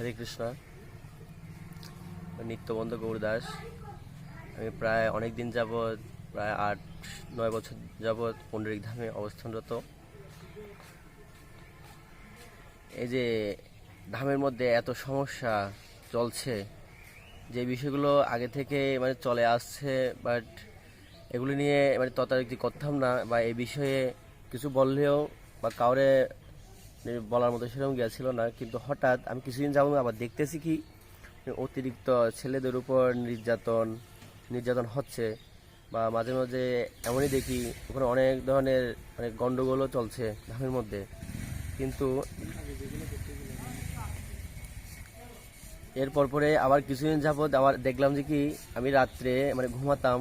হরে কৃষ্ণ। নিত্যবন্ধ গৌরদাস। আমি প্রায় অনেক দিন যাবৎ, প্রায় 8-9 বছর যাবৎ পুণ্ডরিক ধামে অবস্থানরত। এই যে ধামের মধ্যে এত সমস্যা চলছে, যে বিষয়গুলো আগে থেকে চলে আসছে, বাট এগুলো নিয়ে তদারকি করতাম না, বা এই বিষয়ে কিছু বললেও বা কাউরে বলার মতো সেরকম গিয়েছিল না। কিন্তু হঠাৎ আমি কিছুদিন যাবো আবার দেখতেছি কি অতিরিক্ত ছেলেদের উপর নির্যাতন হচ্ছে, বা মাঝে মাঝে এমনই দেখি ওখানে অনেক ধরনের গন্ডগোলও চলছে ধামের মধ্যে। কিন্তু এরপর পরে আবার কিছুদিন যাবৎ আবার দেখলাম যে কি আমি রাত্রে ঘুমাতাম,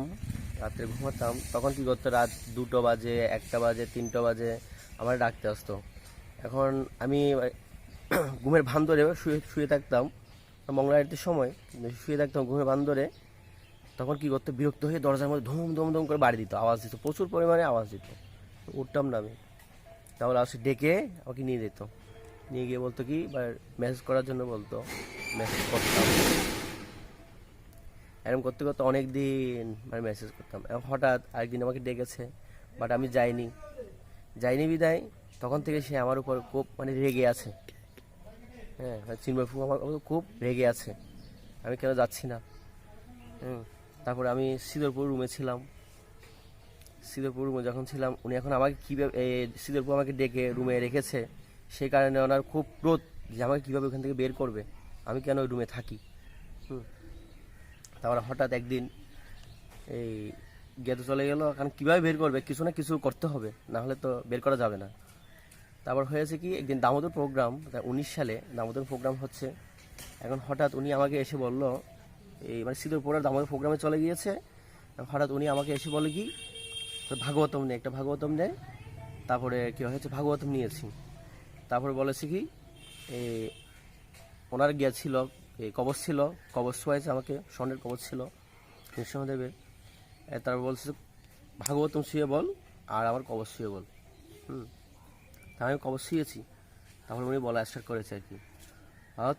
তখন কি করতো, রাত 2টো বাজে, 1টা বাজে, 3টা বাজে আমার ডাকতে আসতো। এখন আমি ঘুমের ভান ধরে শুয়ে থাকতাম, মঙ্গলা আরতির সময় শুয়ে থাকতাম ঘুমের ভান ধরে। তখন কি করতো, বিরক্ত হয়ে দরজার মধ্যে ধুম ধুম ধুম করে বাড়ি দিত, আওয়াজ দিত, প্রচুর পরিমাণে আওয়াজ দিত। উঠতাম না আমি, তাহলে আসে ডেকে আমাকে নিয়ে যেত, নিয়ে গিয়ে বলতো কি মেসেজ করার জন্য বলতো, মেসেজ করতাম। এরকম করতে করতে অনেক দিন মেসেজ করতাম। এবং হঠাৎ আরেকদিন আমাকে ডেকেছে, বাট আমি যাইনি বিদায় তখন থেকে সে আমার উপর খুব রেগে আছে। হ্যাঁ, চিন্ময় আমার খুব রেগে আছে, আমি কেন যাচ্ছি না। তারপরে আমি সিদরপুর রুমে যখন ছিলাম, উনি এখন আমাকে কীভাবে সিদরপুর আমাকে ডেকে রুমে রেখেছে, সেই কারণে ওনার খুব ক্রোধ যে আমাকে কীভাবে ওখান থেকে বের করবে, আমি কেন ওই রুমে থাকি। তারপরে হঠাৎ একদিন এই গেতে চলে গেল, কারণ কীভাবে বের করবে, কিছু না কিছু করতে হবে, না হলে তো বের করা যাবে না। তারপর হয়েছে কি, একদিন দামোদর প্রোগ্রাম, 19 সালে দামোদর প্রোগ্রাম হচ্ছে। এখন হঠাৎ উনি আমাকে এসে বলল, এই সিঁদুরপুরের দামোদর প্রোগ্রামে চলে গিয়েছে। হঠাৎ উনি আমাকে এসে বলে কি একটা ভাগবতম নেয়। তারপরে কি হয়েছে, ভাগবতম নিয়েছি। তারপরে বলেছে কি ওনার গিয়েছিল, কবচ ছিল, কবচ শোয়াইছে আমাকে, স্বর্ণের কবচ ছিল নৃসিংহদেবের। তারপর বলছে ভাগবতম শুয়ে বল আর আমার কবচ শুয়ে বল। তা আমি কবচ শুয়েছি। তারপর উনি বলা স্টার্ট করেছে আর কি,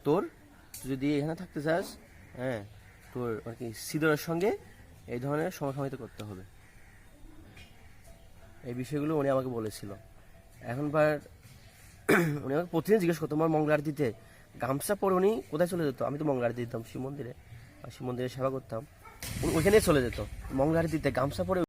তোর যদি এখানে থাকতে চাস, হ্যাঁ, তোর আর কি সিঁদুরের সঙ্গে এই ধরনের সমসাময়িক করতে হবে। এই বিষয়গুলো উনি আমাকে বলেছিল। এখনবার উনি আমাকে প্রতিদিন জিজ্ঞেস করতো, আমার মঙ্গলা আরতিতে গামছা পরে উনি কোথায় চলে যেত। আমি তো মঙ্গলা আরতি দিতাম শিব মন্দিরে সেবা করতাম, ওইখানে চলে যেত মঙ্গলা আরতিতে গামছা পরে।